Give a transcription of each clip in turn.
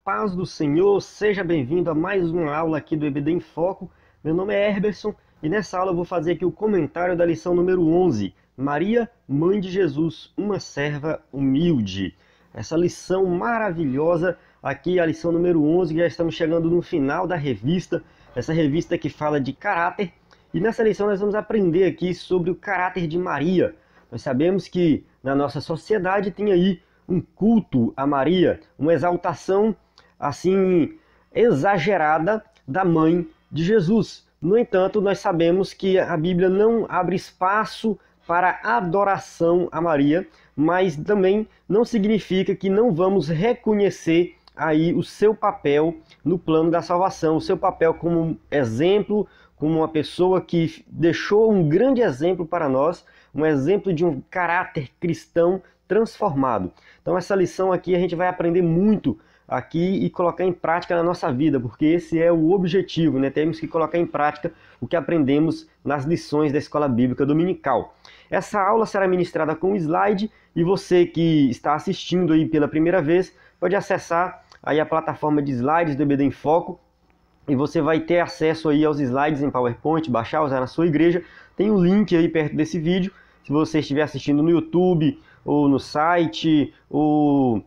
paz do Senhor, seja bem-vindo a mais uma aula aqui do EBD em Foco. Meu nome é Herberson e nessa aula eu vou fazer aqui o comentário da lição número 11, Maria, Mãe de Jesus, uma serva humilde. Essa lição maravilhosa, aqui a lição número 11, já estamos chegando no final da revista, essa revista que fala de caráter. E nessa lição nós vamos aprender aqui sobre o caráter de Maria. Nós sabemos que na nossa sociedade tem aí um culto a Maria, uma exaltação assim exagerada da mãe de Jesus. No entanto, nós sabemos que a Bíblia não abre espaço para adoração a Maria, mas também não significa que não vamos reconhecer aí o seu papel no plano da salvação, o seu papel como exemplo, como uma pessoa que deixou um grande exemplo para nós, um exemplo de um caráter cristão transformado. Então essa lição aqui a gente vai aprender muito aqui e colocar em prática na nossa vida, porque esse é o objetivo, né? Temos que colocar em prática o que aprendemos nas lições da Escola Bíblica Dominical. Essa aula será ministrada com slide e você que está assistindo aí pela primeira vez pode acessar aí a plataforma de slides do EBD em Foco e você vai ter acesso aí aos slides em PowerPoint, baixar, usar na sua igreja. Tem um link aí perto desse vídeo. Se você estiver assistindo no YouTube ou no site, ou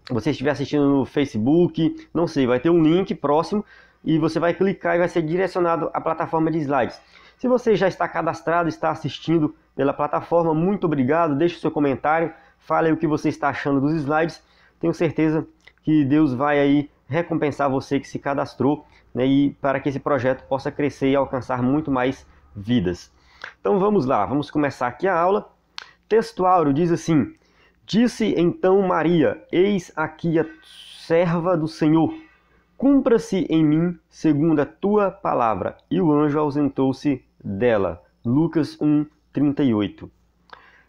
você estiver assistindo no Facebook, não sei, vai ter um link próximo e você vai clicar e vai ser direcionado à plataforma de slides. Se você já está cadastrado, está assistindo pela plataforma, muito obrigado, deixe o seu comentário, fale aí o que você está achando dos slides. Tenho certeza que Deus vai aí recompensar você que se cadastrou, né, e para que esse projeto possa crescer e alcançar muito mais vidas. Então vamos lá, vamos começar aqui a aula. Texto áureo diz assim: Disse então Maria, eis aqui a serva do Senhor, cumpra-se em mim segundo a tua palavra. E o anjo ausentou-se dela. Lucas 1:38.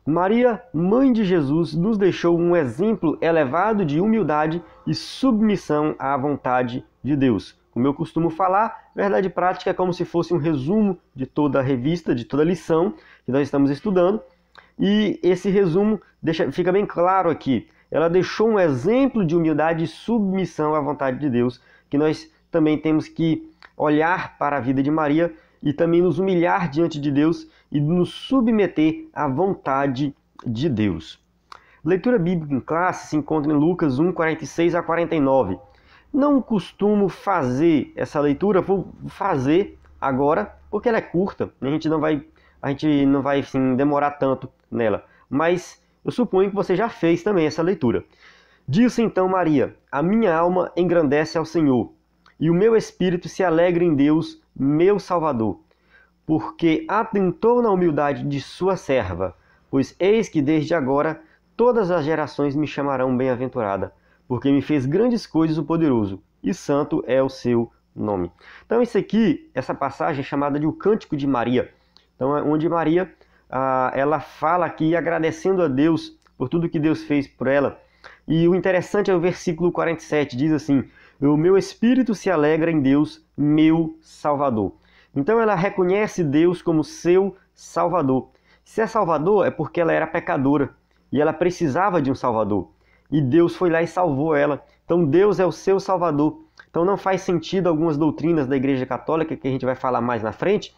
Maria, mãe de Jesus, nos deixou um exemplo elevado de humildade e submissão à vontade de Deus. Como eu costumo falar, verdade prática é como se fosse um resumo de toda a revista, de toda a lição que nós estamos estudando. E esse resumo fica bem claro aqui. Ela deixou um exemplo de humildade e submissão à vontade de Deus, que nós também temos que olhar para a vida de Maria e também nos humilhar diante de Deus e nos submeter à vontade de Deus. Leitura bíblica em classe se encontra em Lucas 1:46 a 49. Não costumo fazer essa leitura, vou fazer agora porque ela é curta, a gente não vai assim, demorar tanto nela, mas eu suponho que você já fez também essa leitura. Disse então Maria: a minha alma engrandece ao Senhor, e o meu espírito se alegra em Deus, meu Salvador, porque atentou na humildade de sua serva, pois eis que desde agora todas as gerações me chamarão bem-aventurada, porque me fez grandes coisas o poderoso, e santo é o seu nome. Então isso aqui, essa passagem é chamada de o Cântico de Maria. Então é onde Maria, ela fala aqui agradecendo a Deus por tudo que Deus fez por ela. E o interessante é o versículo 47, diz assim: o meu espírito se alegra em Deus, meu Salvador. Então ela reconhece Deus como seu Salvador. Se é Salvador é porque ela era pecadora e ela precisava de um Salvador. E Deus foi lá e salvou ela. Então Deus é o seu Salvador. Então não faz sentido algumas doutrinas da Igreja Católica, que a gente vai falar mais na frente.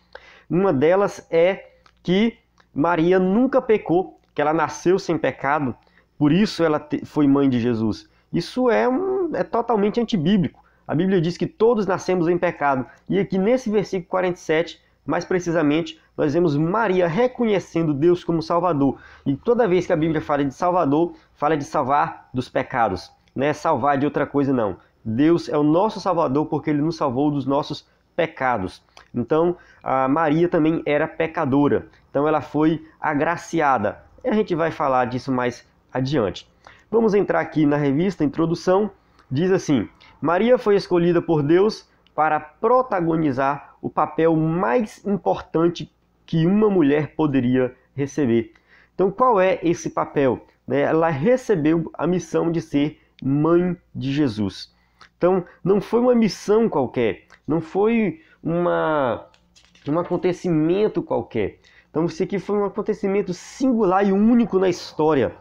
Uma delas é que Maria nunca pecou, que ela nasceu sem pecado, por isso ela foi mãe de Jesus. Isso é totalmente antibíblico. A Bíblia diz que todos nascemos em pecado. E aqui nesse versículo 47, mais precisamente, nós vemos Maria reconhecendo Deus como Salvador. E toda vez que a Bíblia fala de Salvador, fala de salvar dos pecados. Não é salvar de outra coisa, não. Deus é o nosso Salvador porque Ele nos salvou dos nossos pecados. Então, a Maria também era pecadora. Então, ela foi agraciada. E a gente vai falar disso mais adiante. Vamos entrar aqui na revista, introdução. Diz assim: Maria foi escolhida por Deus para protagonizar o papel mais importante que uma mulher poderia receber. Então, qual é esse papel? Ela recebeu a missão de ser mãe de Jesus. Então, não foi uma missão qualquer, não foi um acontecimento qualquer. Então, isso aqui foi um acontecimento singular e único na história.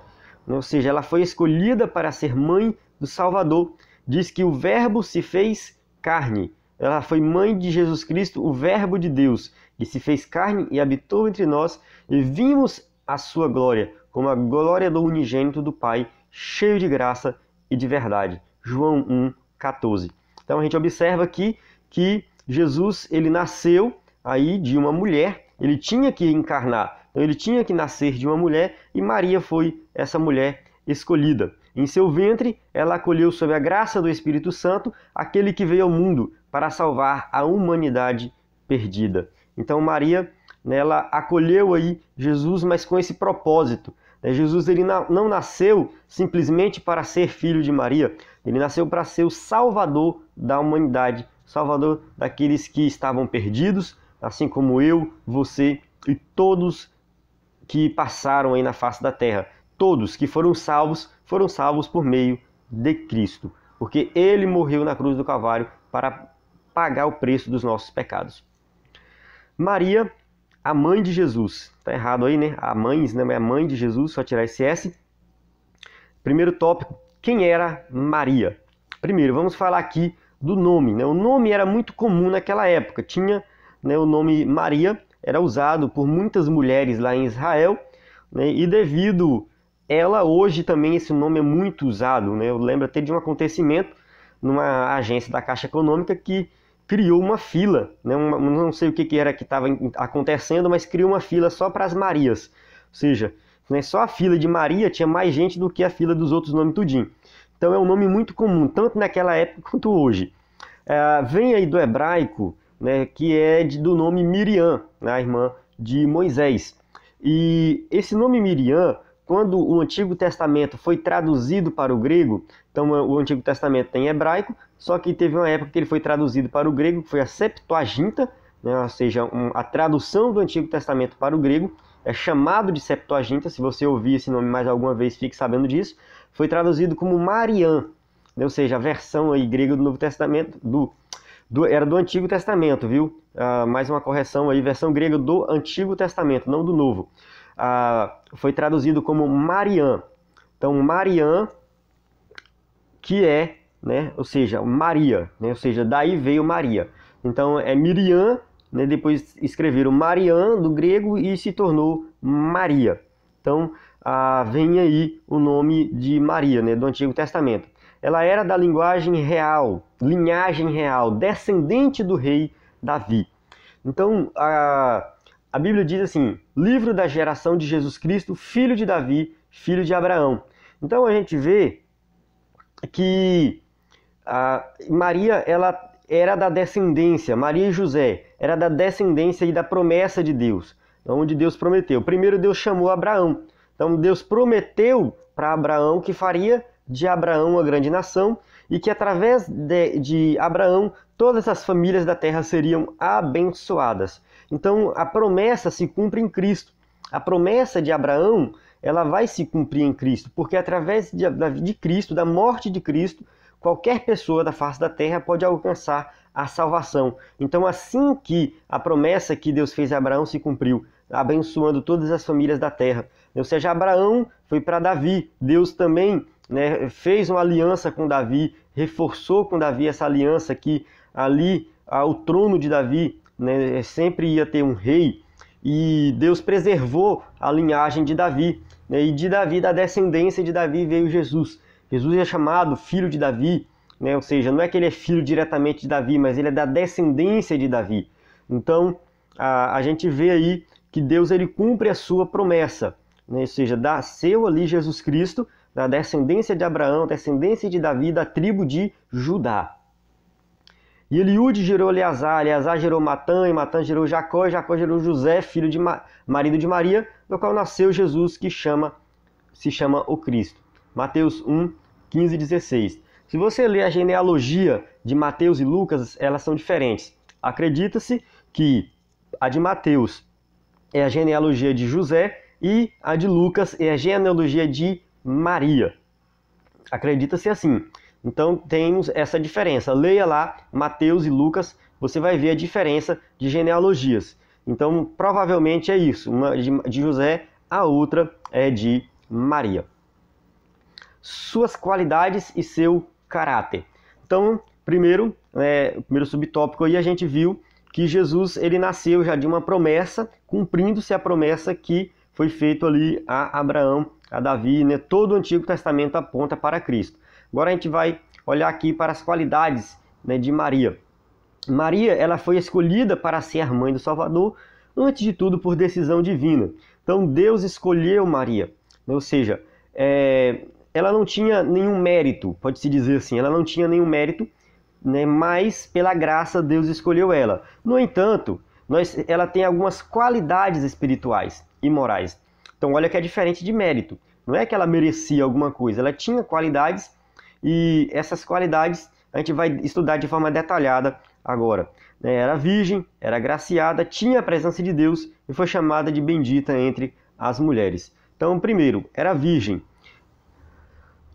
Ou seja, ela foi escolhida para ser mãe do Salvador. diz que o Verbo se fez carne. Ela foi mãe de Jesus Cristo, o Verbo de Deus, que se fez carne e habitou entre nós, e vimos a sua glória, como a glória do unigênito do Pai, cheio de graça e de verdade. João 1,14. Então a gente observa aqui que Jesus, ele nasceu aí de uma mulher, ele tinha que encarnar, então ele tinha que nascer de uma mulher, e Maria foi essa mulher escolhida. Em seu ventre, ela acolheu sob a graça do Espírito Santo aquele que veio ao mundo para salvar a humanidade perdida. Então Maria, ela acolheu aí Jesus, mas com esse propósito. Jesus, ele não nasceu simplesmente para ser filho de Maria, ele nasceu para ser o salvador da humanidade, salvador daqueles que estavam perdidos, assim como eu, você e todos que passaram aí na face da terra. Todos que foram salvos por meio de Cristo, porque ele morreu na cruz do Calvário para pagar o preço dos nossos pecados. Maria, a mãe de Jesus. Tá errado aí, né? A mãe de Jesus, só tirar esse S. Primeiro tópico, quem era Maria? Primeiro, vamos falar aqui do nome, né? O nome era muito comum naquela época. Tinha, né, o nome Maria, era usado por muitas mulheres lá em Israel, né? E devido ela, hoje também esse nome é muito usado, né? Eu lembro até de um acontecimento numa agência da Caixa Econômica que criou uma fila, né? Não sei o que era que estava acontecendo, mas criou uma fila só para as Marias. Ou seja, né, só a fila de Maria tinha mais gente do que a fila dos outros nomes tudinho. Então é um nome muito comum, tanto naquela época quanto hoje. Vem aí do hebraico, né, que é do nome Miriam, né, a irmã de Moisés. E esse nome Miriam, quando o Antigo Testamento foi traduzido para o grego, então o Antigo Testamento tem hebraico, só que teve uma época que ele foi traduzido para o grego, que foi a Septuaginta, né, ou seja, a tradução do Antigo Testamento para o grego, é chamado de Septuaginta. Se você ouvir esse nome mais alguma vez, fique sabendo disso. Foi traduzido como Mariã, né, ou seja, a versão aí grega do Novo Testamento, era do Antigo Testamento, viu? Mais uma correção aí, versão grega do Antigo Testamento, não do Novo. Foi traduzido como Mariã. Então, Mariã, que é, né, ou seja, Maria, né, ou seja, daí veio Maria. Então, é Miriam, né, depois escreveram Mariã do grego e se tornou Maria. Então, vem aí o nome de Maria, né, do Antigo Testamento. Ela era da linhagem real, descendente do rei Davi. Então, a Bíblia diz assim, livro da geração de Jesus Cristo, filho de Davi, filho de Abraão. Então a gente vê que Maria, ela era da descendência, Maria e José, era da descendência e da promessa de Deus, onde Deus prometeu. Primeiro Deus chamou Abraão. Então Deus prometeu para Abraão que faria de Abraão uma grande nação e que através de Abraão todas as famílias da terra seriam abençoadas. Então a promessa se cumpre em Cristo. A promessa de Abraão, ela vai se cumprir em Cristo, porque através de Cristo, da morte de Cristo, qualquer pessoa da face da terra pode alcançar a salvação. Então assim que a promessa que Deus fez a Abraão se cumpriu, abençoando todas as famílias da terra. Ou seja, Abraão foi para Davi. Deus também, né, fez uma aliança com Davi, reforçou com Davi essa aliança que ali ao trono de Davi, né, sempre ia ter um rei, e Deus preservou a linhagem de Davi, né, e de Davi, da descendência de Davi, veio Jesus. Jesus é chamado filho de Davi, né, ou seja, não é que ele é filho diretamente de Davi, mas ele é da descendência de Davi. Então a gente vê aí que Deus, ele cumpre a sua promessa, né, ou seja, nasceu ali Jesus Cristo, da descendência de Abraão, descendência de Davi, da tribo de Judá. E Eliúde gerou Eleazar, Eleazar gerou Matã, e Matã gerou Jacó, e Jacó gerou José, filho de marido de Maria, do qual nasceu Jesus, que se chama o Cristo. Mateus 1, 15 e 16. Se você ler a genealogia de Mateus e Lucas, elas são diferentes. Acredita-se que a de Mateus é a genealogia de José e a de Lucas é a genealogia de Maria. Acredita-se assim. Então temos essa diferença. Leia lá Mateus e Lucas, você vai ver a diferença de genealogias. Então provavelmente é isso. Uma de José, a outra é de Maria. Suas qualidades e seu caráter. Então, primeiro, o primeiro subtópico aí, a gente viu que Jesus ele nasceu já de uma promessa, cumprindo-se a promessa que foi feita ali a Abraão, a Davi, né? Todo o Antigo Testamento aponta para Cristo. Agora a gente vai olhar aqui para as qualidades, né, de Maria. Maria, ela foi escolhida para ser a mãe do Salvador, antes de tudo por decisão divina. Então Deus escolheu Maria, né? Ou seja, ela não tinha nenhum mérito, pode-se dizer assim, ela não tinha nenhum mérito, né, mas pela graça Deus escolheu ela. No entanto, ela tem algumas qualidades espirituais e morais. Então olha que é diferente de mérito. Não é que ela merecia alguma coisa, ela tinha qualidades e essas qualidades a gente vai estudar de forma detalhada agora. Era virgem, era graciada, tinha a presença de Deus e foi chamada de bendita entre as mulheres. Então, primeiro, era virgem.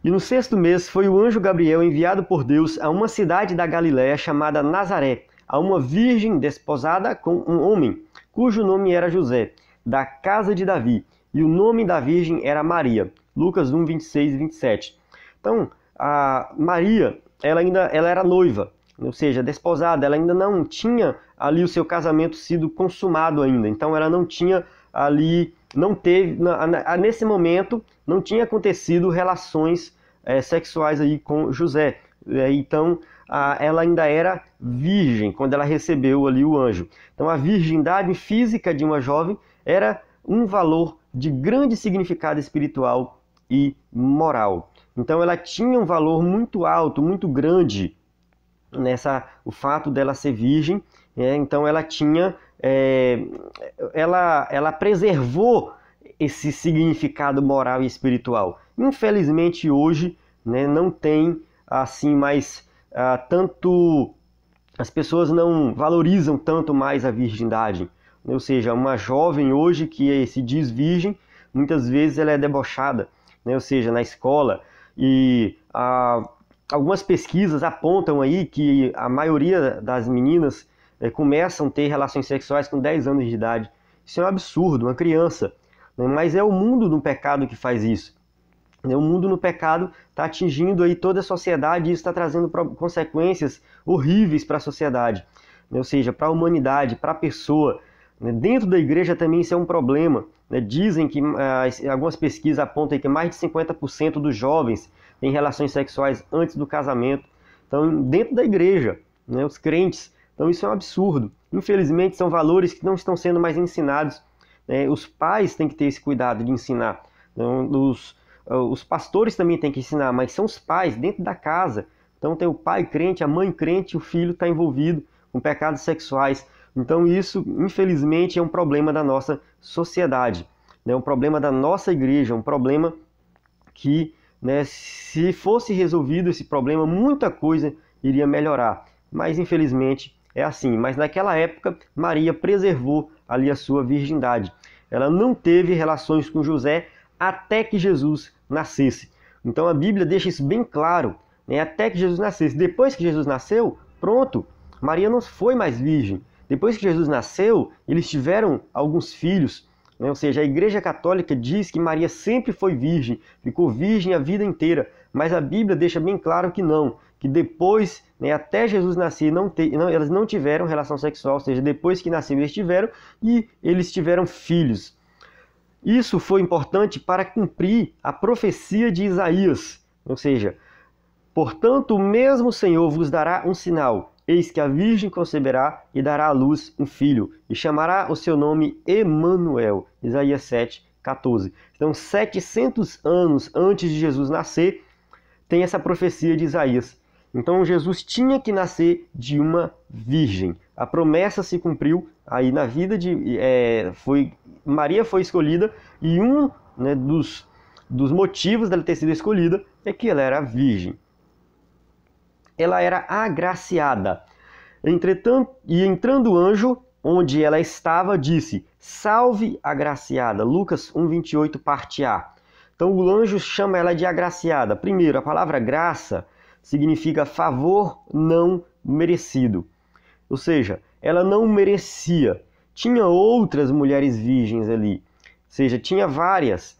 E no 6º mês foi o anjo Gabriel enviado por Deus a uma cidade da Galiléia chamada Nazaré, a uma virgem desposada com um homem, cujo nome era José, da casa de Davi, e o nome da virgem era Maria. Lucas 1, 26 e 27. Então, a Maria, ela era noiva, ou seja, desposada, ela ainda não tinha ali o seu casamento sido consumado ainda. Então, ela não tinha ali, não teve, nesse momento, não tinha acontecido relações sexuais aí com José. Então, ela ainda era virgem quando ela recebeu ali o anjo. Então, a virgindade física de uma jovem era um valor de grande significado espiritual e moral. Então, ela tinha um valor muito alto, muito grande, o fato dela ser virgem. Então, ela tinha, ela preservou esse significado moral e espiritual. Infelizmente, hoje, né, não tem assim mais tanto, as pessoas não valorizam tanto mais a virgindade. Ou seja, uma jovem hoje que se diz virgem, muitas vezes ela é debochada, né? Ou seja, na escola. E algumas pesquisas apontam aí que a maioria das meninas começam a ter relações sexuais com 10 anos de idade. Isso é um absurdo, uma criança. Né? Mas é o mundo no pecado que faz isso. O mundo no pecado está atingindo aí toda a sociedade e isso está trazendo consequências horríveis para a sociedade. Né? Ou seja, para a humanidade, para a pessoa. Dentro da igreja também isso é um problema. Dizem que algumas pesquisas apontam que mais de 50% dos jovens têm relações sexuais antes do casamento. Então, dentro da igreja, né, os crentes. Então, isso é um absurdo. Infelizmente, são valores que não estão sendo mais ensinados. Os pais têm que ter esse cuidado de ensinar. Então, os pastores também têm que ensinar, mas são os pais dentro da casa. Então, tem o pai crente, a mãe crente, o filho está envolvido com pecados sexuais. Então isso, infelizmente, é um problema da nossa sociedade, né? Um problema da nossa igreja, um problema que, né, se fosse resolvido esse problema, muita coisa iria melhorar. Mas, infelizmente, é assim. Mas naquela época, Maria preservou ali a sua virgindade. Ela não teve relações com José até que Jesus nascesse. Então a Bíblia deixa isso bem claro, né? Até que Jesus nascesse. Depois que Jesus nasceu, pronto, Maria não foi mais virgem. Depois que Jesus nasceu, eles tiveram alguns filhos, né? Ou seja, a Igreja Católica diz que Maria sempre foi virgem, ficou virgem a vida inteira, mas a Bíblia deixa bem claro que não, que depois, né, até Jesus nascer, elas não tiveram relação sexual, ou seja, depois que nasceu eles tiveram, e eles tiveram filhos. Isso foi importante para cumprir a profecia de Isaías, ou seja, portanto, o mesmo Senhor vos dará um sinal. Eis que a virgem conceberá e dará à luz um filho, e chamará o seu nome Emanuel. Isaías 7, 14. Então, 700 anos antes de Jesus nascer, tem essa profecia de Isaías. Então, Jesus tinha que nascer de uma virgem. A promessa se cumpriu aí na vida de... Maria foi escolhida, e né, dos motivos dela ter sido escolhida é que ela era virgem. Ela era agraciada. Entretanto, e entrando o anjo, onde ela estava, disse: Salve, agraciada. Lucas 1:28, parte A. Então o anjo chama ela de agraciada. Primeiro, a palavra graça significa favor não merecido. Ou seja, ela não merecia. Tinha outras mulheres virgens ali. Ou seja, tinha várias.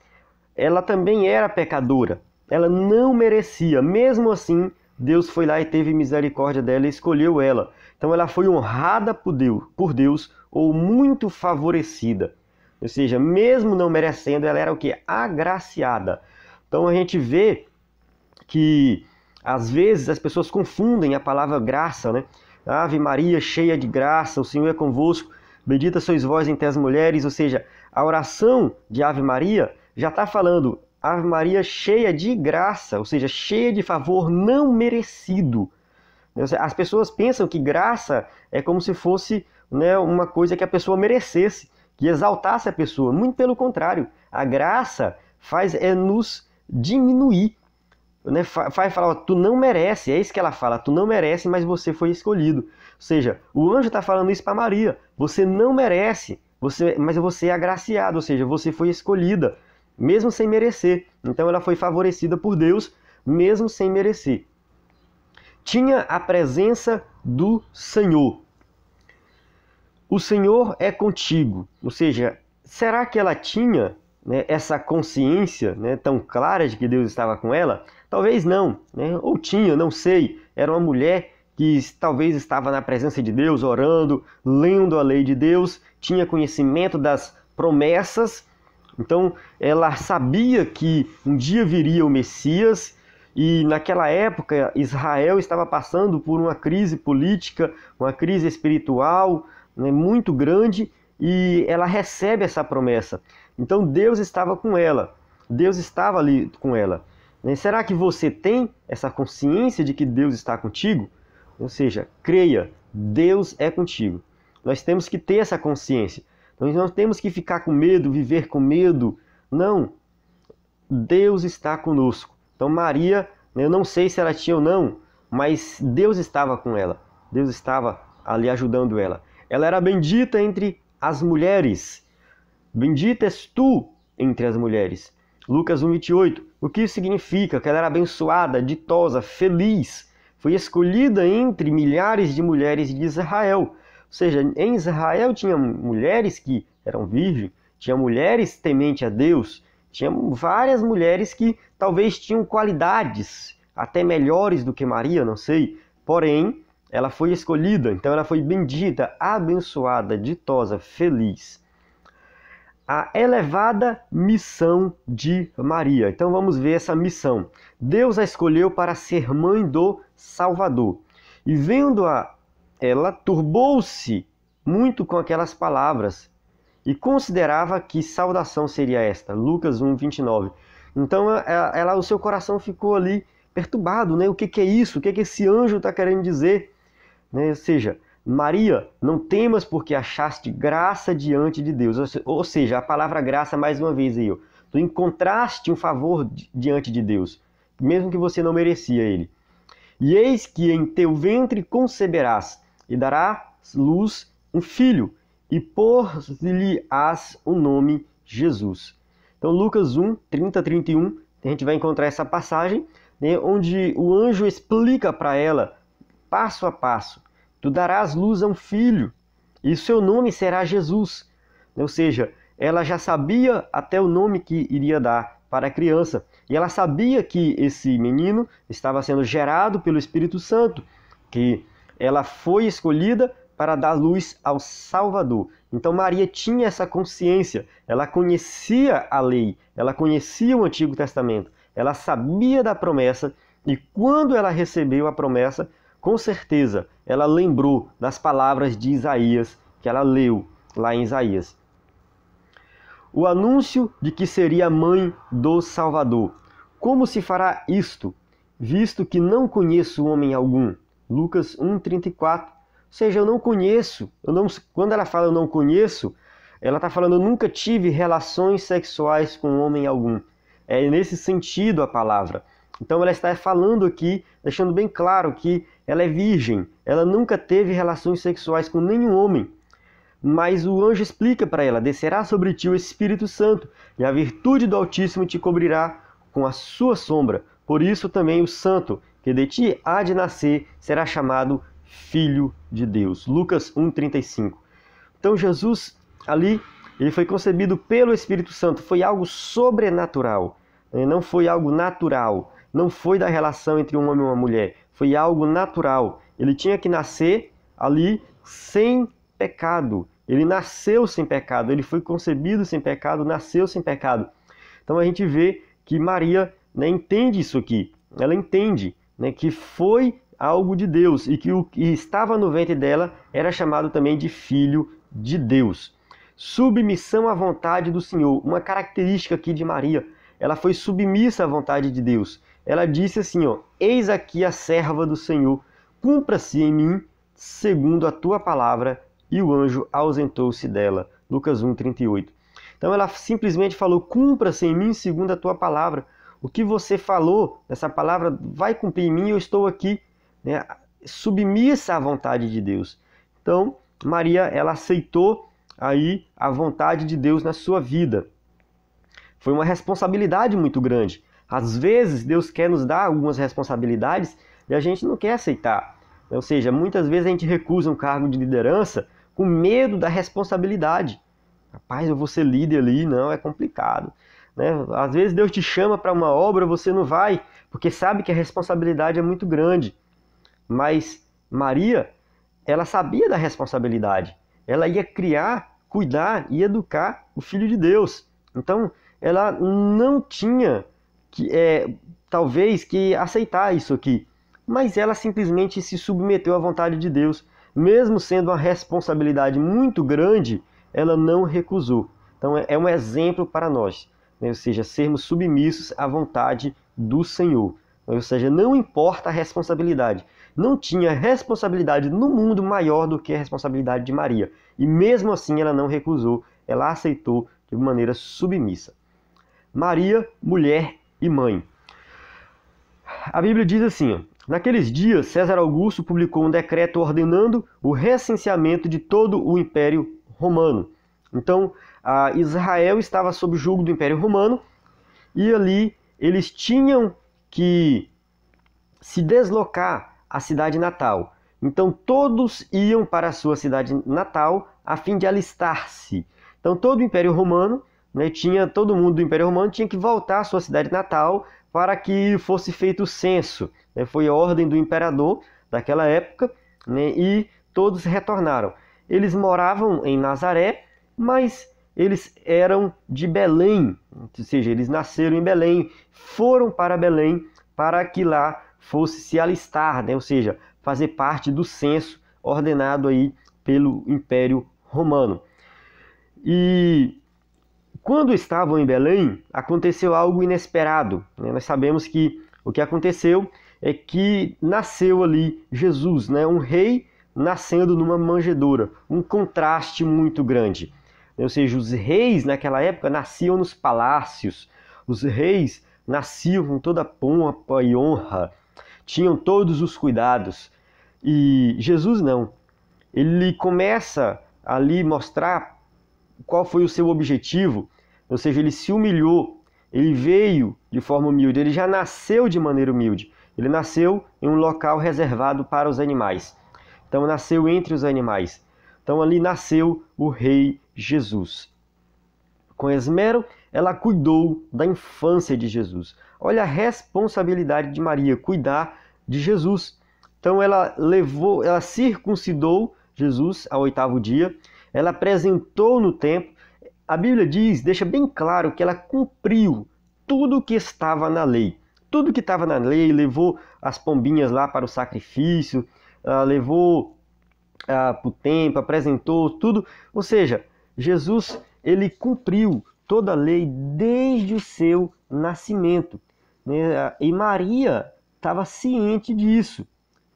Ela também era pecadora. Ela não merecia. Mesmo assim, Deus foi lá e teve misericórdia dela e escolheu ela. Então ela foi honrada por Deus ou muito favorecida. Ou seja, mesmo não merecendo, ela era o quê? Agraciada. Então a gente vê que às vezes as pessoas confundem a palavra graça, né? Ave Maria, cheia de graça, o Senhor é convosco, bendita sois vós entre as mulheres. Ou seja, a oração de Ave Maria já está falando Ave Maria cheia de graça, ou seja, cheia de favor não merecido. As pessoas pensam que graça é como se fosse, né, uma coisa que a pessoa merecesse, que exaltasse a pessoa. Muito pelo contrário, a graça faz nos diminuir. Né? Faz falar, tu não merece, é isso que ela fala, tu não merece, mas você foi escolhido. Ou seja, o anjo está falando isso para Maria, você não merece, mas você é agraciado, ou seja, você foi escolhida, mesmo sem merecer. Então ela foi favorecida por Deus, mesmo sem merecer. Tinha a presença do Senhor. O Senhor é contigo. Ou seja, será que ela tinha, né, essa consciência, né, tão clara de que Deus estava com ela? Talvez não, né? Ou tinha, não sei. Era uma mulher que talvez estava na presença de Deus, orando, lendo a lei de Deus, tinha conhecimento das promessas. Então ela sabia que um dia viria o Messias. E naquela época Israel estava passando por uma crise política, uma crise espiritual, né, muito grande, e ela recebe essa promessa. Então Deus estava com ela, Deus estava ali com ela. Será que você tem essa consciência de que Deus está contigo? Ou seja, creia, Deus é contigo. Nós temos que ter essa consciência. Nós não temos que ficar com medo, viver com medo. Não, Deus está conosco. Então Maria, eu não sei se ela tinha ou não, mas Deus estava com ela. Deus estava ali ajudando ela. Ela era bendita entre as mulheres. Bendita és tu entre as mulheres. Lucas 1:28. O que isso significa? Que ela era abençoada, ditosa, feliz. Foi escolhida entre milhares de mulheres de Israel. Ou seja, em Israel tinha mulheres que eram virgens, tinha mulheres tementes a Deus, tinha várias mulheres que talvez tinham qualidades até melhores do que Maria, não sei. Porém, ela foi escolhida, então ela foi bendita, abençoada, ditosa, feliz. A elevada missão de Maria. Então vamos ver essa missão. Deus a escolheu para ser mãe do Salvador. E vendo-a, ela turbou-se muito com aquelas palavras e considerava que saudação seria esta. Lucas 1:29. Então o seu coração ficou ali perturbado, né? O que é isso? O que esse anjo está querendo dizer? Né? Ou seja, Maria, não temas porque achaste graça diante de Deus. Ou seja, a palavra graça, mais uma vez aí, tu encontraste um favor diante de Deus, mesmo que você não merecia ele. E eis que em teu ventre conceberás e darás luz um filho, e pôr-lhe-ás o nome Jesus. Então Lucas 1:30-31, a gente vai encontrar essa passagem, né, onde o anjo explica para ela, passo a passo, tu darás luz a um filho, e seu nome será Jesus. Ou seja, ela já sabia até o nome que iria dar para a criança. E ela sabia que esse menino estava sendo gerado pelo Espírito Santo, que ela foi escolhida para dar luz ao Salvador. Então Maria tinha essa consciência, ela conhecia a lei, ela conhecia o Antigo Testamento, ela sabia da promessa, e quando ela recebeu a promessa, com certeza, ela lembrou das palavras de Isaías, que ela leu lá em Isaías. O anúncio de que seria a mãe do Salvador. Como se fará isto, visto que não conheço homem algum? Lucas 1:34. Ou seja, eu não conheço. Quando ela fala eu não conheço, ela está falando eu nunca tive relações sexuais com homem algum. É nesse sentido a palavra. Então ela está falando aqui, deixando bem claro que ela é virgem, ela nunca teve relações sexuais com nenhum homem. Mas o anjo explica para ela, descerá sobre ti o Espírito Santo, e a virtude do Altíssimo te cobrirá com a sua sombra. Por isso também o santo, que de ti há de nascer, será chamado Filho de Deus. Lucas 1:35. Então Jesus, ali, ele foi concebido pelo Espírito Santo, foi algo sobrenatural, não foi algo natural. Não foi da relação entre um homem e uma mulher, foi algo natural. Ele tinha que nascer ali sem pecado. Ele nasceu sem pecado, ele foi concebido sem pecado, nasceu sem pecado. Então a gente vê que Maria, né, entende isso aqui. Ela entende, né, que foi algo de Deus e que o que estava no ventre dela era chamado também de filho de Deus. Submissão à vontade do Senhor, uma característica aqui de Maria. Ela foi submissa à vontade de Deus. Ela disse assim, ó, eis aqui a serva do Senhor, cumpra-se em mim segundo a tua palavra, e o anjo ausentou-se dela. Lucas 1:38. Então ela simplesmente falou, cumpra-se em mim segundo a tua palavra. O que você falou, essa palavra vai cumprir em mim, eu estou aqui, né, submissa à vontade de Deus. Então Maria, ela aceitou aí a vontade de Deus na sua vida. Foi uma responsabilidade muito grande. Às vezes Deus quer nos dar algumas responsabilidades e a gente não quer aceitar. Ou seja, muitas vezes a gente recusa um cargo de liderança com medo da responsabilidade. Rapaz, eu vou ser líder ali, não, é complicado. Né? Às vezes Deus te chama para uma obra, você não vai, porque sabe que a responsabilidade é muito grande. Mas Maria, ela sabia da responsabilidade. Ela ia criar, cuidar e educar o Filho de Deus. Então, ela não tinha talvez que aceitar isso aqui. Mas ela simplesmente se submeteu à vontade de Deus. Mesmo sendo uma responsabilidade muito grande, ela não recusou. Então é um exemplo para nós, né? Ou seja, sermos submissos à vontade do Senhor. Ou seja, não importa a responsabilidade. Não tinha responsabilidade no mundo maior do que a responsabilidade de Maria. E mesmo assim ela não recusou, ela aceitou de maneira submissa. Maria, mulher e mãe. A Bíblia diz assim, ó, naqueles dias César Augusto publicou um decreto ordenando o recenseamento de todo o Império Romano. Então, Israel estava sob o jugo do Império Romano e ali eles tinham que se deslocar à cidade natal. Então, todos iam para a sua cidade natal a fim de alistar-se. Então, todo o Império Romano, né, todo mundo do Império Romano tinha que voltar à sua cidade natal para que fosse feito o censo. Né? Foi a ordem do imperador daquela época, né, e todos retornaram. Eles moravam em Nazaré, mas eles eram de Belém, ou seja, eles nasceram em Belém, foram para Belém para que lá fosse se alistar, né? Ou seja, fazer parte do censo ordenado aí pelo Império Romano. E quando estavam em Belém, aconteceu algo inesperado, né? Nós sabemos que o que aconteceu é que nasceu ali Jesus, né? Um rei nascendo numa manjedoura, um contraste muito grande. Ou seja, os reis naquela época nasciam nos palácios, os reis nasciam com toda a pompa e honra, tinham todos os cuidados. E Jesus não. Ele começa ali mostrar qual foi o seu objetivo, ou seja, ele se humilhou, ele veio de forma humilde, ele já nasceu de maneira humilde. Ele nasceu em um local reservado para os animais. Então nasceu entre os animais. Então ali nasceu o rei Jesus. Com esmero, ela cuidou da infância de Jesus. Olha a responsabilidade de Maria, cuidar de Jesus. Então ela circuncidou Jesus ao 8º dia, ela apresentou no templo. A Bíblia deixa bem claro que ela cumpriu tudo o que estava na lei. Tudo que estava na lei, levou as pombinhas lá para o sacrifício, levou para o templo, apresentou tudo. Ou seja, Jesus, ele cumpriu toda a lei desde o seu nascimento, né? E Maria estava ciente disso.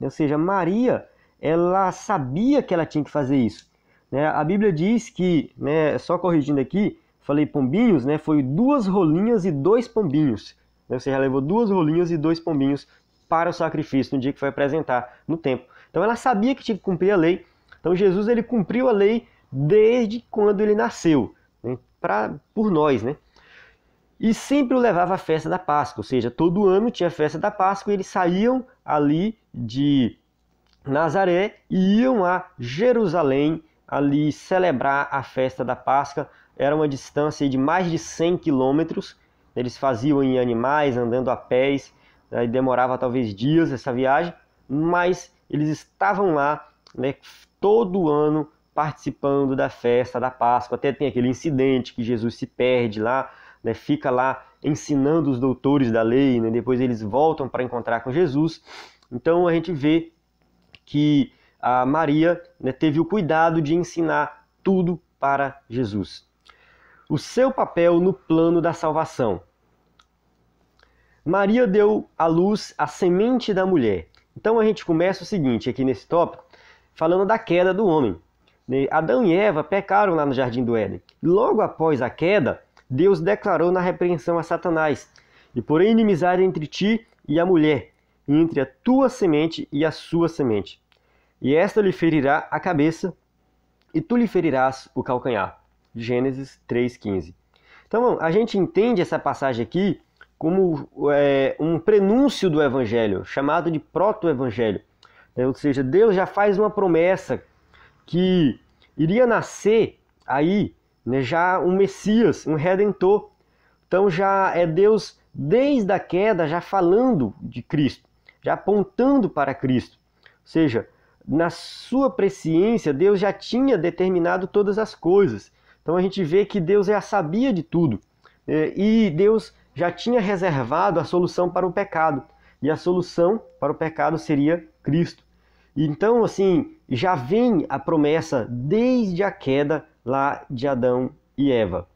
Ou seja, Maria, ela sabia que ela tinha que fazer isso. Né? A Bíblia diz que, né, só corrigindo aqui, falei pombinhos, né, foi 2 rolinhas e 2 pombinhos. Ou seja, ela levou 2 rolinhas e 2 pombinhos para o sacrifício no dia que foi apresentar no templo. Então ela sabia que tinha que cumprir a lei. Então Jesus, ele cumpriu a lei desde quando ele nasceu, né, por nós, né? E sempre o levava à festa da Páscoa, ou seja, todo ano tinha a festa da Páscoa e eles saíam ali de Nazaré e iam a Jerusalém ali celebrar a festa da Páscoa. Era uma distância de mais de 100 quilômetros. Eles faziam em animais, andando a pés, aí demorava talvez dias essa viagem. mas eles estavam lá, né, todo ano participando da festa da Páscoa. Até tem aquele incidente que Jesus se perde lá, né, fica lá ensinando os doutores da lei, né, depois eles voltam para encontrar com Jesus. Então a gente vê que a Maria, né, teve o cuidado de ensinar tudo para Jesus. O seu papel no plano da salvação. Maria deu à luz a semente da mulher. Então a gente começa o seguinte, aqui nesse tópico, falando da queda do homem. Adão e Eva pecaram lá no Jardim do Éden. Logo após a queda, Deus declarou na repreensão a Satanás: e porém inimizade entre ti e a mulher, e entre a tua semente e a sua semente. E esta lhe ferirá a cabeça, e tu lhe ferirás o calcanhar. Gênesis 3,15. Então, a gente entende essa passagem aqui como um prenúncio do Evangelho, chamado de proto-evangelho. Ou seja, Deus já faz uma promessa que iria nascer aí, né, já um Messias, um Redentor. Então já é Deus, desde a queda, já falando de Cristo, já apontando para Cristo. Ou seja, na sua presciência, Deus já tinha determinado todas as coisas. Então a gente vê que Deus já sabia de tudo. E Deus já tinha reservado a solução para o pecado. E a solução para o pecado seria Cristo. Então, assim, já vem a promessa desde a queda lá de Adão e Eva.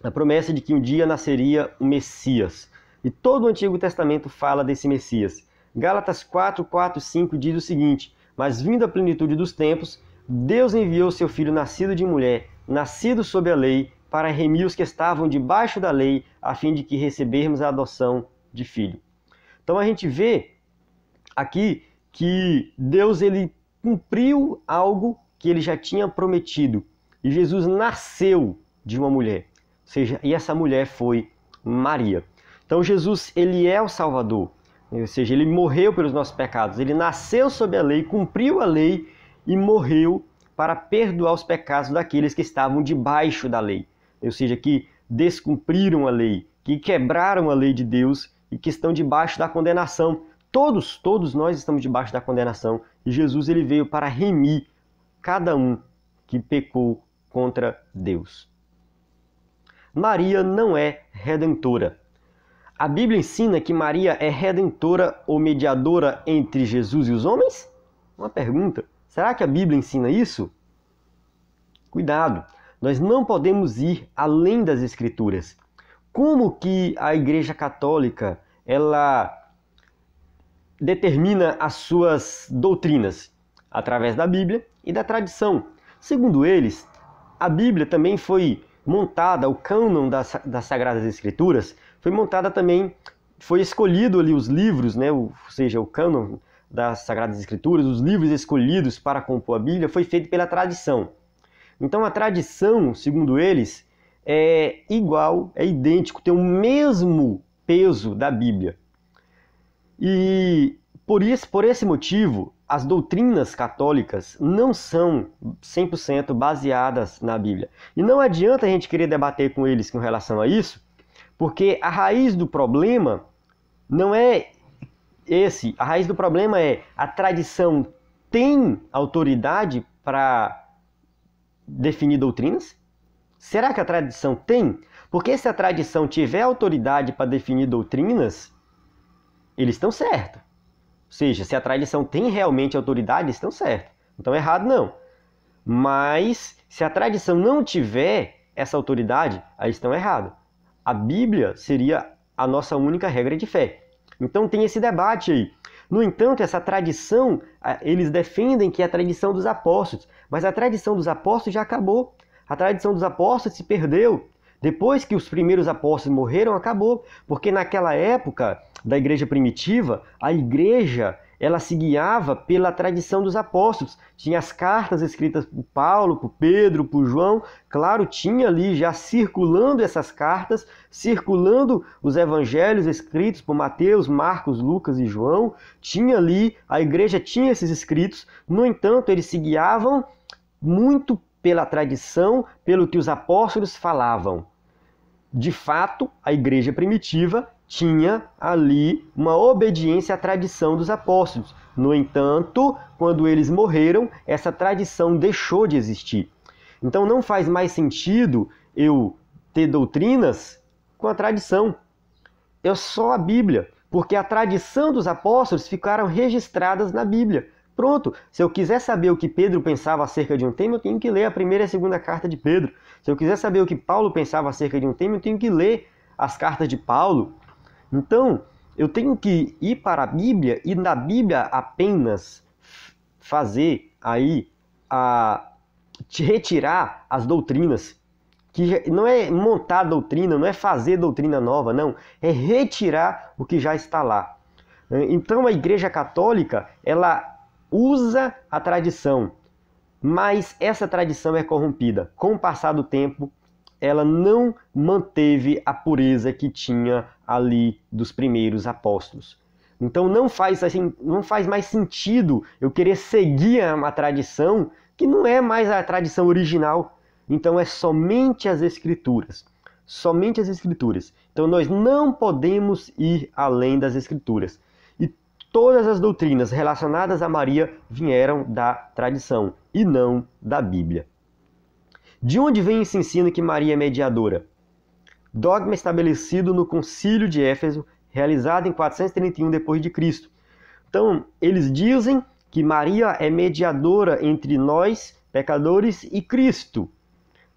A promessa de que um dia nasceria o Messias. E todo o Antigo Testamento fala desse Messias. Gálatas 4, 5 diz o seguinte: mas vindo a plenitude dos tempos, Deus enviou seu Filho nascido de mulher, nascido sob a lei, para remir os que estavam debaixo da lei, a fim de que recebermos a adoção de filho. Então a gente vê aqui que Deus ele cumpriu algo que ele já tinha prometido. E Jesus nasceu de uma mulher. Ou seja, e essa mulher foi Maria. Então Jesus ele é o Salvador. Ou seja, ele morreu pelos nossos pecados. Ele nasceu sob a lei, cumpriu a lei e morreu para perdoar os pecados daqueles que estavam debaixo da lei. Ou seja, que descumpriram a lei, que quebraram a lei de Deus e que estão debaixo da condenação. Todos nós estamos debaixo da condenação. E Jesus ele veio para remir cada um que pecou contra Deus. Maria não é redentora. A Bíblia ensina que Maria é redentora ou mediadora entre Jesus e os homens? Uma pergunta. Será que a Bíblia ensina isso? Cuidado, nós não podemos ir além das Escrituras. Como que a Igreja Católica ela determina as suas doutrinas? Através da Bíblia e da tradição. Segundo eles, a Bíblia também foi montada, o cânon das Sagradas Escrituras, foi montada também, foi escolhido ali os livros, né? Ou seja, o cânon das Sagradas Escrituras, os livros escolhidos para compor a Bíblia, foi feito pela tradição. Então a tradição, segundo eles, é igual, é idêntico, tem o mesmo peso da Bíblia. E por esse motivo, as doutrinas católicas não são 100% baseadas na Bíblia. E não adianta a gente querer debater com eles com relação a isso, porque a raiz do problema não é esse. A raiz do problema é: a tradição tem autoridade para definir doutrinas? Será que a tradição tem? Porque se a tradição tiver autoridade para definir doutrinas, eles estão certos. Ou seja, se a tradição tem realmente autoridade, eles estão certos. Não estão errados, não. Mas se a tradição não tiver essa autoridade, aí estão errados. A Bíblia seria a nossa única regra de fé. Então tem esse debate aí. No entanto, essa tradição, eles defendem que é a tradição dos apóstolos. Mas a tradição dos apóstolos já acabou. A tradição dos apóstolos se perdeu. Depois que os primeiros apóstolos morreram, acabou. Porque naquela época da igreja primitiva, a igreja ela se guiava pela tradição dos apóstolos. Tinha as cartas escritas por Paulo, por Pedro, por João. Claro, tinha ali já circulando essas cartas, circulando os evangelhos escritos por Mateus, Marcos, Lucas e João. Tinha ali, a igreja tinha esses escritos. No entanto, eles se guiavam muito pela tradição, pelo que os apóstolos falavam. De fato, a igreja primitiva tinha ali uma obediência à tradição dos apóstolos. No entanto, quando eles morreram, essa tradição deixou de existir. Então não faz mais sentido eu ter doutrinas com a tradição. É só a Bíblia, porque a tradição dos apóstolos ficaram registradas na Bíblia. Pronto, se eu quiser saber o que Pedro pensava acerca de um tema, eu tenho que ler a primeira e a segunda carta de Pedro. Se eu quiser saber o que Paulo pensava acerca de um tema, eu tenho que ler as cartas de Paulo. Então, eu tenho que ir para a Bíblia e na Bíblia apenas fazer aí retirar as doutrinas. Que não é montar doutrina, não é fazer doutrina nova, não. É retirar o que já está lá. Então a Igreja Católica, ela usa a tradição, mas essa tradição é corrompida. Com o passar do tempo, ela não manteve a pureza que tinha ali dos primeiros apóstolos. Então não faz mais sentido eu querer seguir uma tradição que não é mais a tradição original. Então é somente as Escrituras. Somente as Escrituras. Então nós não podemos ir além das Escrituras. E todas as doutrinas relacionadas a Maria vieram da tradição e não da Bíblia. De onde vem esse ensino que Maria é mediadora? Dogma estabelecido no Concílio de Éfeso, realizado em 431 d.C. Então, eles dizem que Maria é mediadora entre nós, pecadores, e Cristo.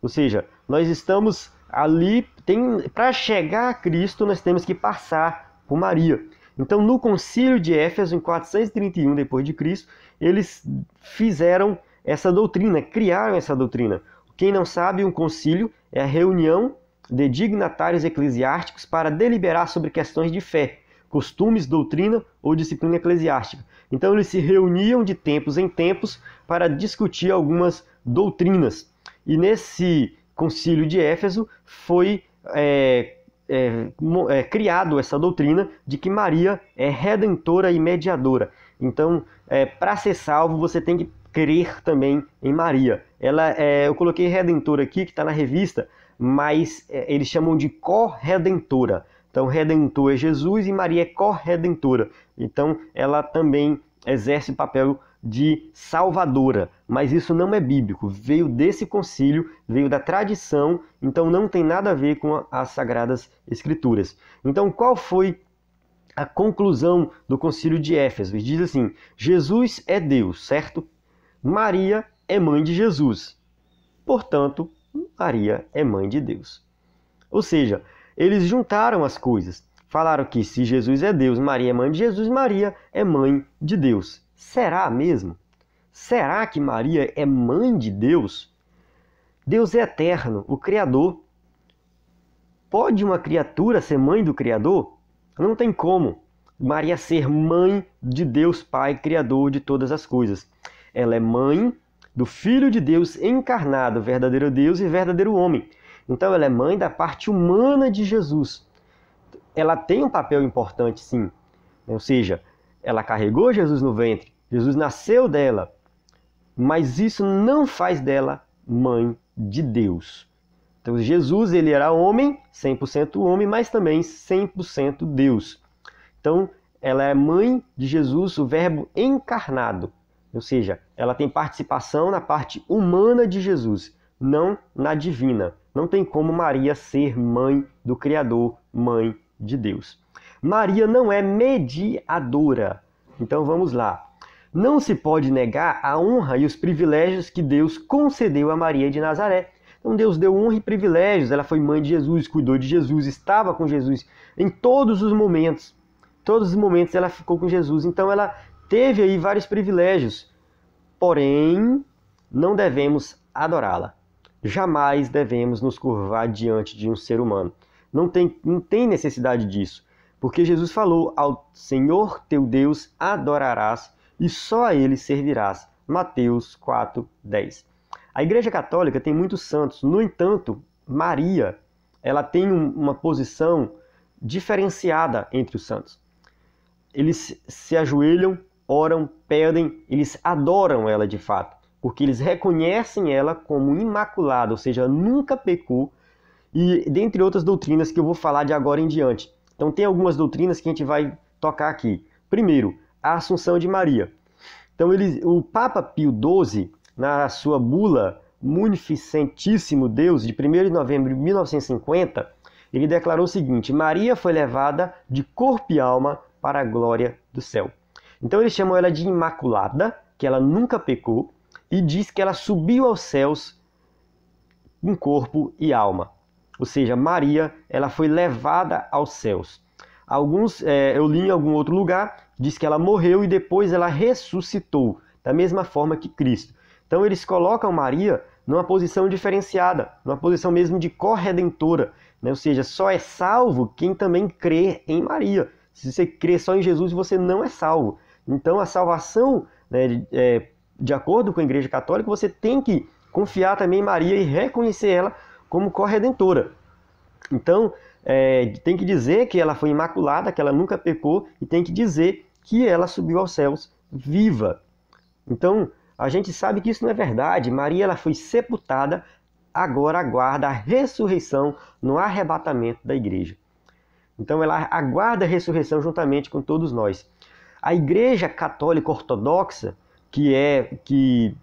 Ou seja, nós estamos ali, para chegar a Cristo, nós temos que passar por Maria. Então, no Concílio de Éfeso, em 431 d.C., eles fizeram essa doutrina, criaram essa doutrina. Quem não sabe, um concílio é a reunião de dignatários eclesiásticos para deliberar sobre questões de fé, costumes, doutrina ou disciplina eclesiástica. Então eles se reuniam de tempos em tempos para discutir algumas doutrinas. E nesse concílio de Éfeso foi criado essa doutrina de que Maria é redentora e mediadora. Então, para ser salvo, você tem que crer também em Maria. Eu coloquei redentora aqui, que está na revista, mas eles chamam de corredentora. Então, redentor é Jesus e Maria é corredentora. Então, ela também exerce o papel de salvadora. Mas isso não é bíblico. Veio desse concílio, veio da tradição, então não tem nada a ver com as Sagradas Escrituras. Então, qual foi a conclusão do concílio de Éfeso? Ele diz assim: Jesus é Deus, certo? Maria é mãe de Jesus. Portanto, Maria é mãe de Deus. Ou seja, eles juntaram as coisas. Falaram que se Jesus é Deus, Maria é mãe de Jesus, Maria é mãe de Deus. Será mesmo? Será que Maria é mãe de Deus? Deus é eterno, o Criador. Pode uma criatura ser mãe do Criador? Não tem como Maria ser mãe de Deus Pai, Criador de todas as coisas. Ela é mãe do Filho de Deus encarnado, verdadeiro Deus e verdadeiro homem. Então ela é mãe da parte humana de Jesus. Ela tem um papel importante, sim. Ou seja, ela carregou Jesus no ventre, Jesus nasceu dela, mas isso não faz dela mãe de Deus. Então Jesus, ele era homem, 100% homem, mas também 100% Deus. Então ela é mãe de Jesus, o verbo encarnado. Ou seja, ela tem participação na parte humana de Jesus, não na divina. Não tem como Maria ser mãe do Criador, mãe de Deus. Maria não é mediadora. Então vamos lá. Não se pode negar a honra e os privilégios que Deus concedeu a Maria de Nazaré. Então Deus deu honra e privilégios. Ela foi mãe de Jesus, cuidou de Jesus, estava com Jesus em todos os momentos. Todos os momentos ela ficou com Jesus. Então ela teve aí vários privilégios. Porém, não devemos adorá-la. Jamais devemos nos curvar diante de um ser humano. Não tem necessidade disso. Porque Jesus falou: ao Senhor teu Deus adorarás e só a Ele servirás. Mateus 4:10. A Igreja Católica tem muitos santos. No entanto, Maria, ela tem uma posição diferenciada entre os santos. Eles se ajoelham, oram, pedem, eles adoram ela de fato, porque eles reconhecem ela como imaculada, ou seja, nunca pecou, e dentre outras doutrinas que eu vou falar de agora em diante. Então tem algumas doutrinas que a gente vai tocar aqui. Primeiro, a Assunção de Maria. Então, o Papa Pio XII, na sua bula Munificentissimo Deus, de 1º de novembro de 1950, ele declarou o seguinte: Maria foi levada de corpo e alma para a glória do céu. Então eles chamam ela de Imaculada, que ela nunca pecou, e diz que ela subiu aos céus em corpo e alma. Ou seja, Maria, ela foi levada aos céus. Eu li em algum outro lugar, diz que ela morreu e depois ela ressuscitou, da mesma forma que Cristo. Então eles colocam Maria numa posição diferenciada, numa posição mesmo de corredentora, né? Ou seja, só é salvo quem também crê em Maria. Se você crê só em Jesus, você não é salvo. Então a salvação, né, de acordo com a Igreja Católica, você tem que confiar também em Maria e reconhecer ela como corredentora. Então, tem que dizer que ela foi imaculada, que ela nunca pecou, e tem que dizer que ela subiu aos céus viva. Então, a gente sabe que isso não é verdade. Maria, ela foi sepultada, agora aguarda a ressurreição no arrebatamento da igreja. Então, ela aguarda a ressurreição juntamente com todos nós. A Igreja Católica Ortodoxa, que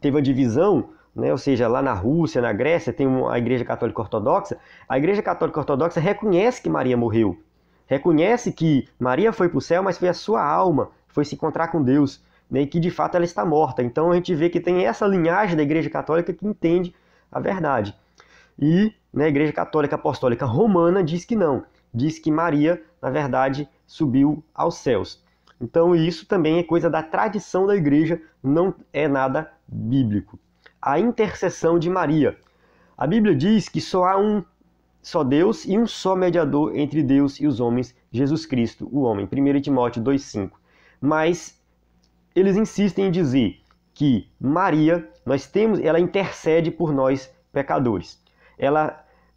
teve a divisão, né, ou seja, lá na Rússia, na Grécia, tem a Igreja Católica Ortodoxa. A Igreja Católica Ortodoxa reconhece que Maria morreu. Reconhece que Maria foi para o céu, mas foi a sua alma, foi se encontrar com Deus, né, e que de fato ela está morta. Então a gente vê que tem essa linhagem da Igreja Católica que entende a verdade. E, né, a Igreja Católica Apostólica Romana diz que não. Diz que Maria, na verdade, subiu aos céus. Então isso também é coisa da tradição da igreja, não é nada bíblico. A intercessão de Maria. A Bíblia diz que só há um só Deus e um só mediador entre Deus e os homens, Jesus Cristo, o homem. 1 Timóteo 2,5. Mas eles insistem em dizer que Maria, ela intercede por nós pecadores.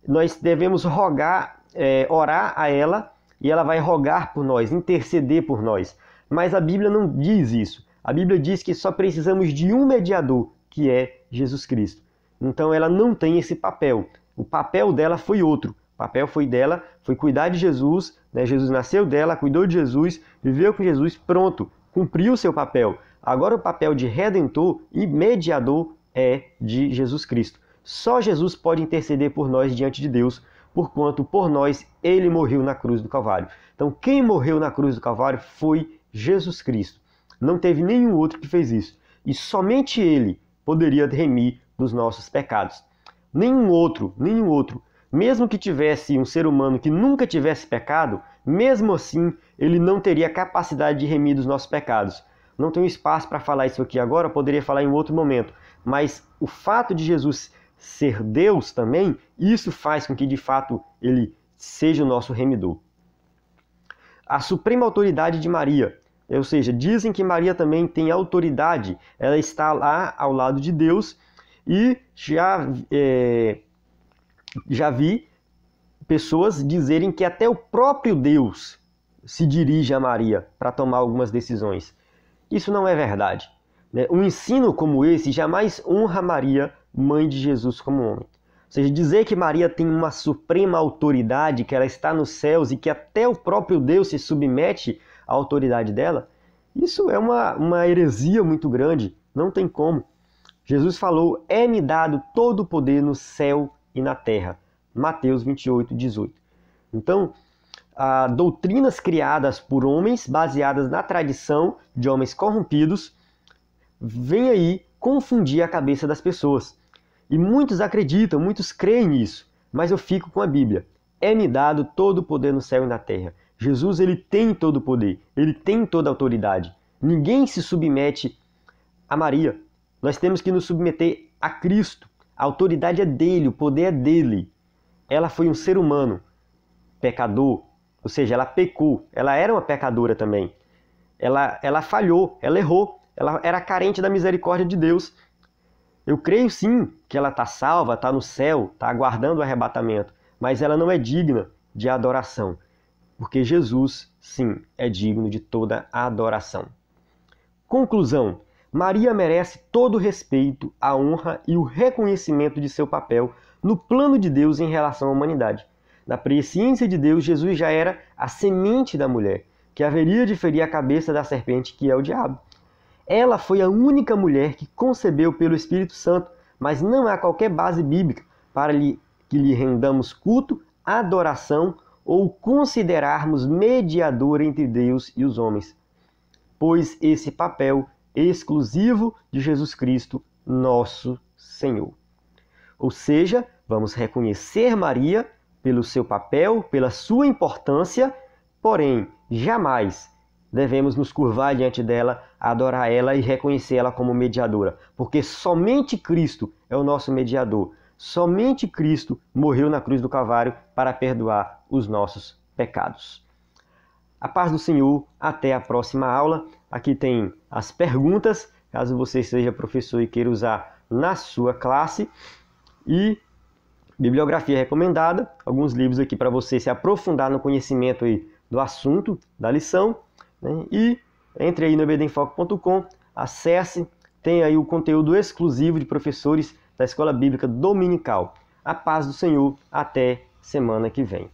Nós devemos orar a ela, e ela vai rogar por nós, interceder por nós. Mas a Bíblia não diz isso. A Bíblia diz que só precisamos de um mediador, que é Jesus Cristo. Então ela não tem esse papel. O papel dela foi outro. O papel foi cuidar de Jesus, né? Jesus nasceu dela, cuidou de Jesus, viveu com Jesus, pronto, cumpriu o seu papel. Agora o papel de redentor e mediador é de Jesus Cristo. Só Jesus pode interceder por nós diante de Deus, porquanto por nós ele morreu na cruz do Calvário. Então quem morreu na cruz do Calvário foi Jesus Cristo. Não teve nenhum outro que fez isso. E somente ele poderia remir dos nossos pecados. Nenhum outro. Mesmo que tivesse um ser humano que nunca tivesse pecado, mesmo assim, ele não teria capacidade de remir dos nossos pecados. Não tenho espaço para falar isso aqui agora, eu poderia falar em outro momento. Mas o fato de Jesus ser Deus também, isso faz com que de fato ele seja o nosso remidor. A suprema autoridade de Maria. Ou seja, dizem que Maria também tem autoridade, ela está lá ao lado de Deus, e já vi pessoas dizerem que até o próprio Deus se dirige a Maria para tomar algumas decisões. Isso não é verdade. Um ensino como esse jamais honra Maria, mãe de Jesus, como homem. Ou seja, dizer que Maria tem uma suprema autoridade, que ela está nos céus e que até o próprio Deus se submete à autoridade dela, isso é uma heresia muito grande. Não tem como. Jesus falou: é-me dado todo o poder no céu e na terra. Mateus 28, 18. Então, doutrinas criadas por homens, baseadas na tradição de homens corrompidos, vêm aí confundir a cabeça das pessoas. E muitos acreditam, muitos creem nisso, mas eu fico com a Bíblia. É-me dado todo o poder no céu e na terra. Jesus, ele tem todo o poder, ele tem toda a autoridade. Ninguém se submete a Maria. Nós temos que nos submeter a Cristo. A autoridade é dele, o poder é dele. Ela foi um ser humano, pecador, ou seja, ela pecou. Ela era uma pecadora também. Ela falhou, ela errou. Ela era carente da misericórdia de Deus. Eu creio sim que ela está salva, está no céu, está aguardando o arrebatamento, mas ela não é digna de adoração, porque Jesus, sim, é digno de toda a adoração. Conclusão: Maria merece todo o respeito, a honra e o reconhecimento de seu papel no plano de Deus em relação à humanidade. Na presciência de Deus, Jesus já era a semente da mulher, que haveria de ferir a cabeça da serpente, que é o diabo. Ela foi a única mulher que concebeu pelo Espírito Santo, mas não há qualquer base bíblica para que lhe rendamos culto, adoração ou considerarmos mediador entre Deus e os homens, pois esse papel exclusivo de Jesus Cristo, nosso Senhor. Ou seja, vamos reconhecer Maria pelo seu papel, pela sua importância, porém, jamais devemos nos curvar diante dela, adorar ela e reconhecer ela como mediadora, porque somente Cristo é o nosso mediador. Somente Cristo morreu na cruz do Calvário para perdoar os nossos pecados. A paz do Senhor, até a próxima aula. Aqui tem as perguntas, caso você seja professor e queira usar na sua classe. E bibliografia recomendada, alguns livros aqui para você se aprofundar no conhecimento aí do assunto, da lição. Né? E entre aí no ebdenfoco.com, acesse, tem aí o conteúdo exclusivo de professores da Escola Bíblica Dominical. A paz do Senhor, até semana que vem.